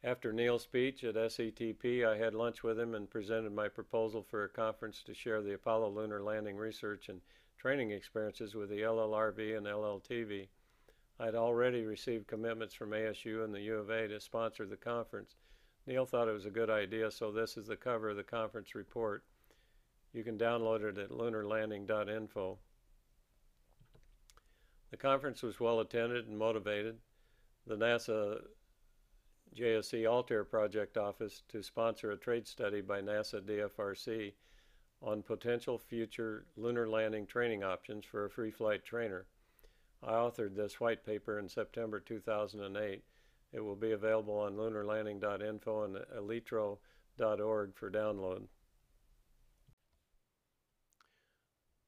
After Neil's speech at SETP, I had lunch with him and presented my proposal for a conference to share the Apollo lunar landing research and training experiences with the LLRV and LLTV. I had already received commitments from ASU and the U of A to sponsor the conference. Neil thought it was a good idea, so this is the cover of the conference report. You can download it at lunarlanding.info. The conference was well attended and motivated. The NASA JSC Altair Project Office to sponsor a trade study by NASA DFRC on potential future lunar landing training options for a free flight trainer. I authored this white paper in September 2008. It will be available on lunarlanding.info and alitro.org for download.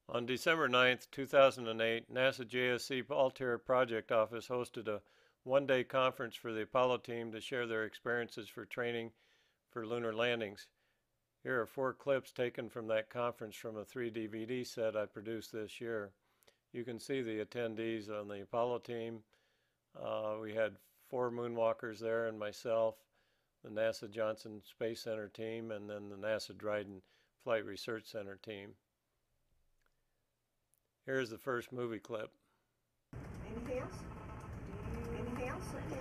On December 9, 2008, NASA JSC Altair Project Office hosted a one-day conference for the Apollo team to share their experiences for training for lunar landings. Here are 4 clips taken from that conference from a 3 DVD set I produced this year. You can see the attendees on the Apollo team. We had 4 moonwalkers there and myself, the NASA Johnson Space Center team, and then the NASA Dryden Flight Research Center team. Here's the first movie clip. Anything else? Anything else? Okay.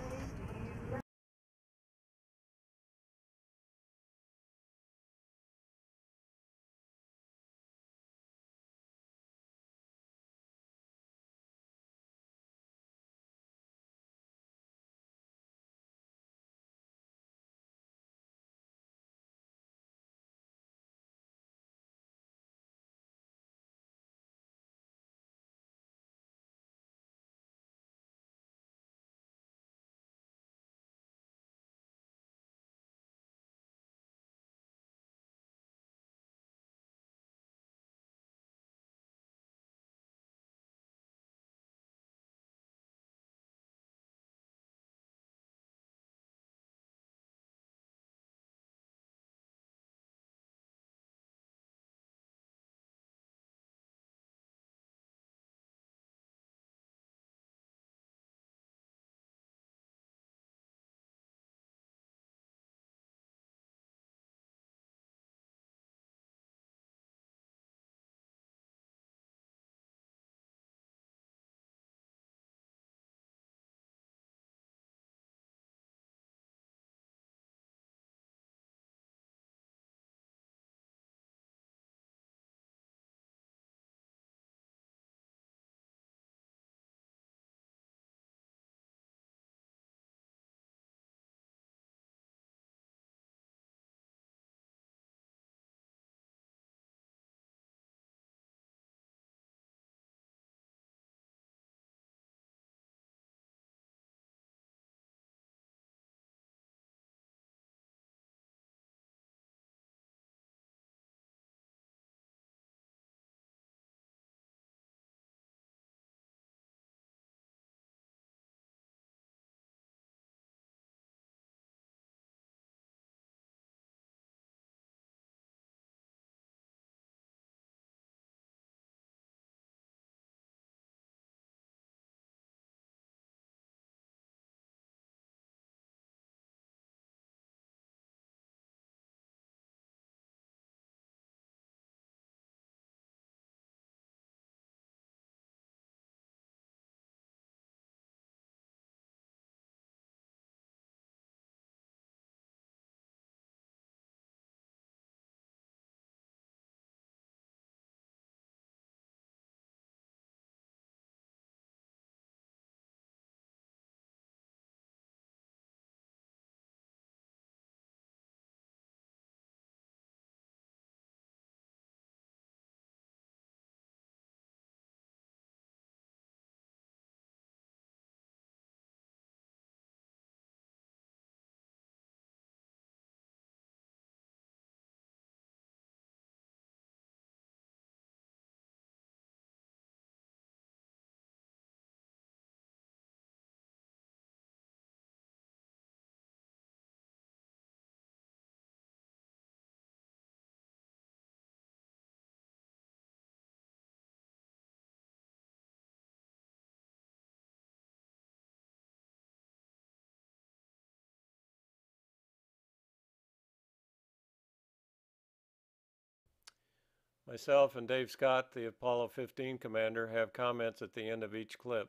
Myself and Dave Scott, the Apollo 15 commander, have comments at the end of each clip.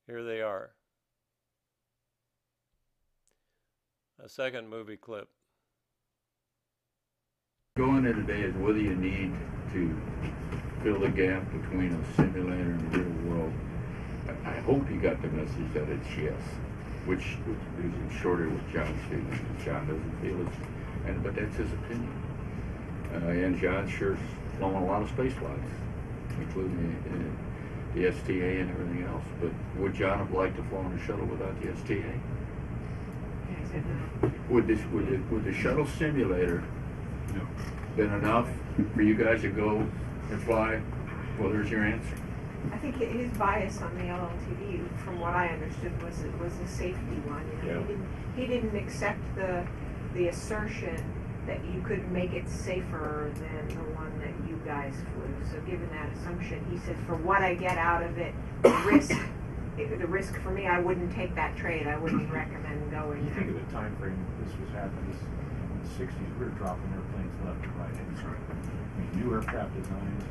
Here they are. A second movie clip. Going in today is whether you need to fill the gap between a simulator and the real world. I hope you got the message that it's yes, which is shorter with John's feelings. John doesn't feel it, but that's his opinion. And John's sure flown a lot of space flights, including the STA and everything else. But would John have liked to fly on a shuttle without the STA? Would the shuttle simulator been enough for you guys to go and fly? Well, there's your answer. I think his bias on the LLTV, from what I understood, was a safety one. You know, he didn't accept the assertion that you could make it safer than the one that you guys flew. So given that assumption, he said, for what I get out of it, the risk for me, I wouldn't take that trade. I wouldn't recommend going. You think of the time frame this was happening. This, in the 60s, we were dropping airplanes left and right. And new aircraft designs,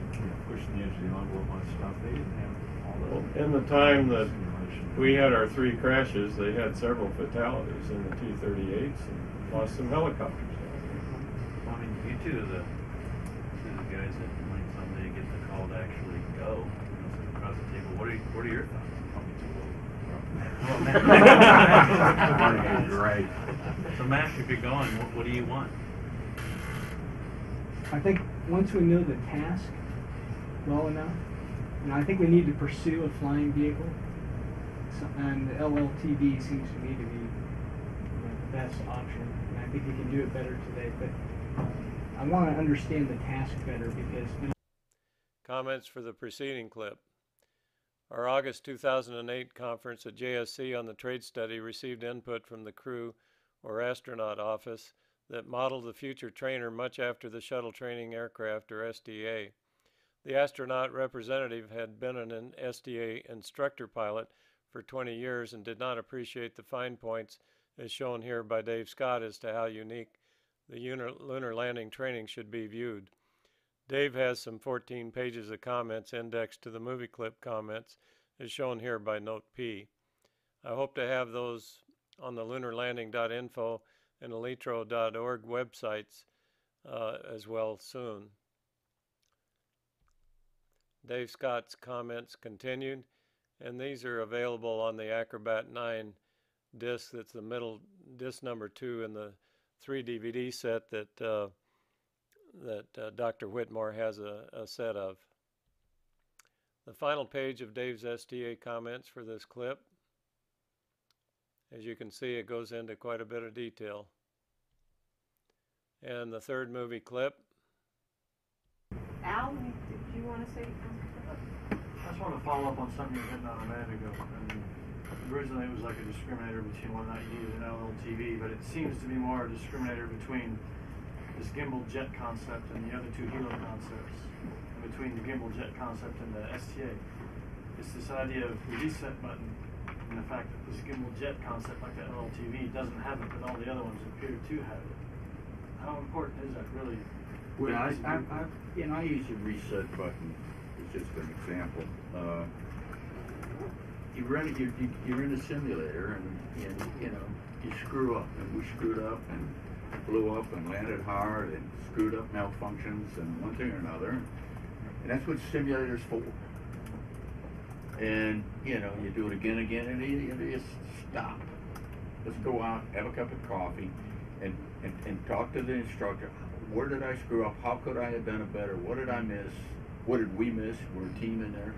pushing the edge of the envelope on stuff. They didn't have all that. Well, in the time that we had our 3 crashes, they had several fatalities in the T-38s and lost some helicopters. Well, I mean, you two are the guys that might someday get the call to actually go. Sit across the table. What are your thoughts? You're right. So, Mac, if you're going, what do you want? I think once we know the task well enough, I think we need to pursue a flying vehicle, and the LLTV seems to me to be the best option, and I think we can do it better today, but I want to understand the task better because... Comments for the preceding clip. Our August 2008 conference at JSC on the trade study received input from the crew or astronaut office that modeled the future trainer much after the shuttle training aircraft or STA. The astronaut representative had been an STA instructor pilot for 20 years and did not appreciate the fine points as shown here by Dave Scott as to how unique the lunar landing training should be viewed. Dave has some 14 pages of comments indexed to the movie clip comments as shown here by note P. I hope to have those on the lunarlanding.info and alitro.org websites as well soon. Dave Scott's comments continued, and these are available on the Acrobat 9 disc. That's the middle disc number 2 in the 3 DVD set that Dr. Whitmore has a set of. The final page of Dave's STA comments for this clip. As you can see, it goes into quite a bit of detail. And the third movie clip. Al, did you want to say something? I just want to follow up on something you hit on a minute ago. I mean, originally it was like a discriminator between whether or not you needed an LLTV, but it seems to be more a discriminator between this gimbal-jet concept and the other 2 helo concepts, and between the gimbal-jet concept and the STA. It's this idea of the reset button and the fact that this gimbal-jet concept, like the LLTV, doesn't have it, but all the other ones appear to have it. How important is that really? Well, I use the reset button as just an example. You're in a simulator, and you screw up, and we screwed up and blew up and landed hard and screwed up malfunctions and one thing or another, and that's what simulators for. And you do it again, and you just stop. Let's go out, have a cup of coffee, and talk to the instructor. Where did I screw up? How could I have done it better? What did I miss? What did we miss? We're a team in there.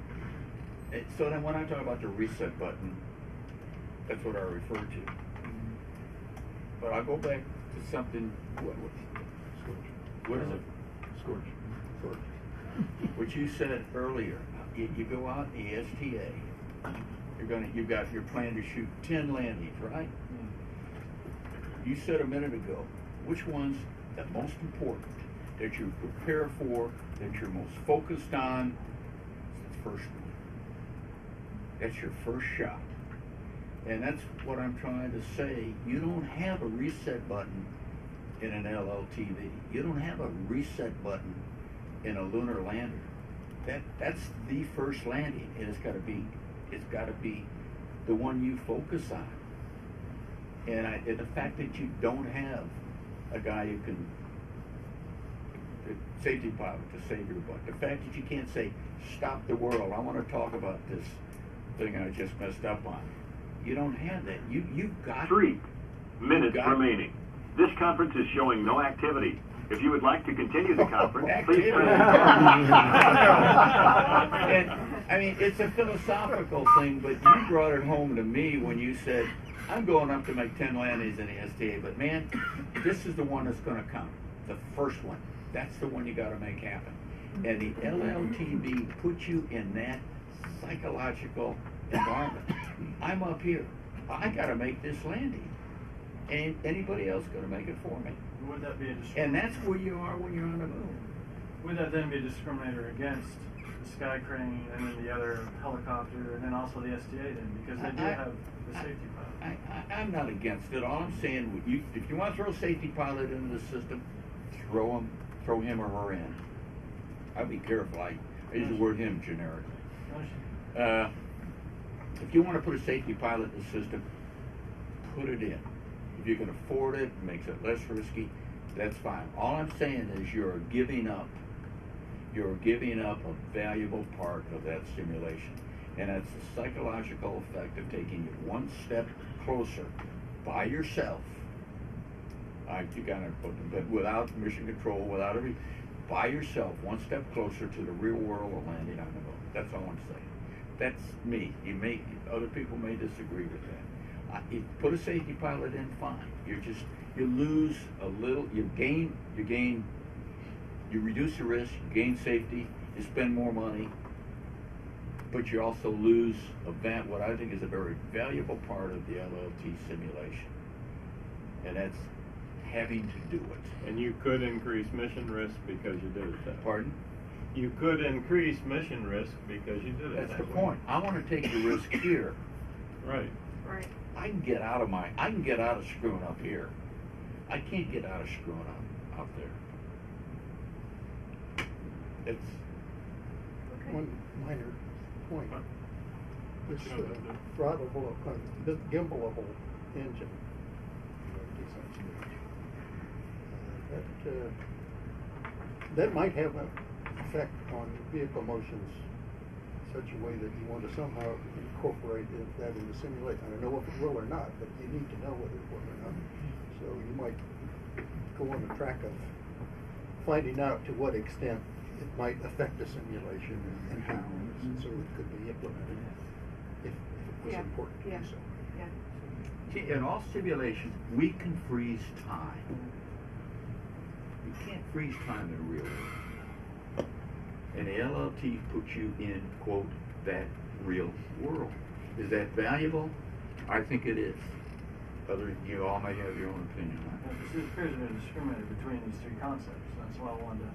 And so then when I talk about the reset button, that's what I refer to. But I'll go back to something. What is it? Scorch. What you said earlier. You go out in the STA. You're planning to shoot 10 landings, right? You said a minute ago, which one's the most important that you prepare for, that you're most focused on? It's the first one. That's your first shot. And that's what I'm trying to say. You don't have a reset button in an LLTV. You don't have a reset button in a lunar lander. That's the first landing, and it's got to be the one you focus on. And the fact that you don't have a guy who can, a safety pilot to save your butt, the fact that you can't say, stop the world, I want to talk about this thing I just messed up on. You don't have that. You've got 3 minutes remaining. This conference is showing no activity. If you would like to continue the conference, please press. And, I mean, it's a philosophical thing, but you brought it home to me when you said, I'm going up to make 10 landings in the STA, but man, this is the one that's going to come. The first one. That's the one you got to make happen. And the LLTV puts you in that psychological environment. I'm up here. I got to make this landing. Ain't anybody else going to make it for me? Would that be a discriminator? And that's where you are when you're on the moon. Would that then be a discriminator against the sky crane and then the other helicopter and then also the STA then? Because they do have the safety pilot. I'm not against it. All I'm saying, if you want to throw a safety pilot into the system, throw him or her in. I'd be careful. I use the word him generically. If you want to put a safety pilot in the system, put it in. If you can afford it, it makes it less risky, that's fine. All I'm saying is you're giving up a valuable part of that simulation. And that's the psychological effect of taking you one step closer by yourself. You kind of, but without mission control, by yourself, one step closer to the real world of landing on the moon. That's all I'm saying. That's me. Other people may disagree with that. You put a safety pilot in, fine. You lose a little, you reduce the risk, you gain safety, you spend more money, but you also lose what I think is a very valuable part of the LLT simulation. And that's having to do it. And you could increase mission risk because you did it that way. Pardon? You could increase mission risk because you did it That's that the way. point. I want to take the risk here. Right. Right. I can get out of screwing up here. I can't get out of screwing up out there. It's Okay. One minor point. This throttleable, this gimbalable engine. That might have an effect on vehicle motions in such a way that you want to somehow incorporate that in the simulation. I don't know if it will or not, but you need to know whether it will or not. So you might go on the track of finding out to what extent it might affect the simulation and how, so it could be implemented if it was important to do so. Yeah. in all simulations, we can freeze time. You can't freeze time in the real world. And the LLT puts you in, quote, that real world. Is that valuable? I think it is. You all may have your own opinion on it. There appears to be a discriminator between these three concepts. That's why I wanted to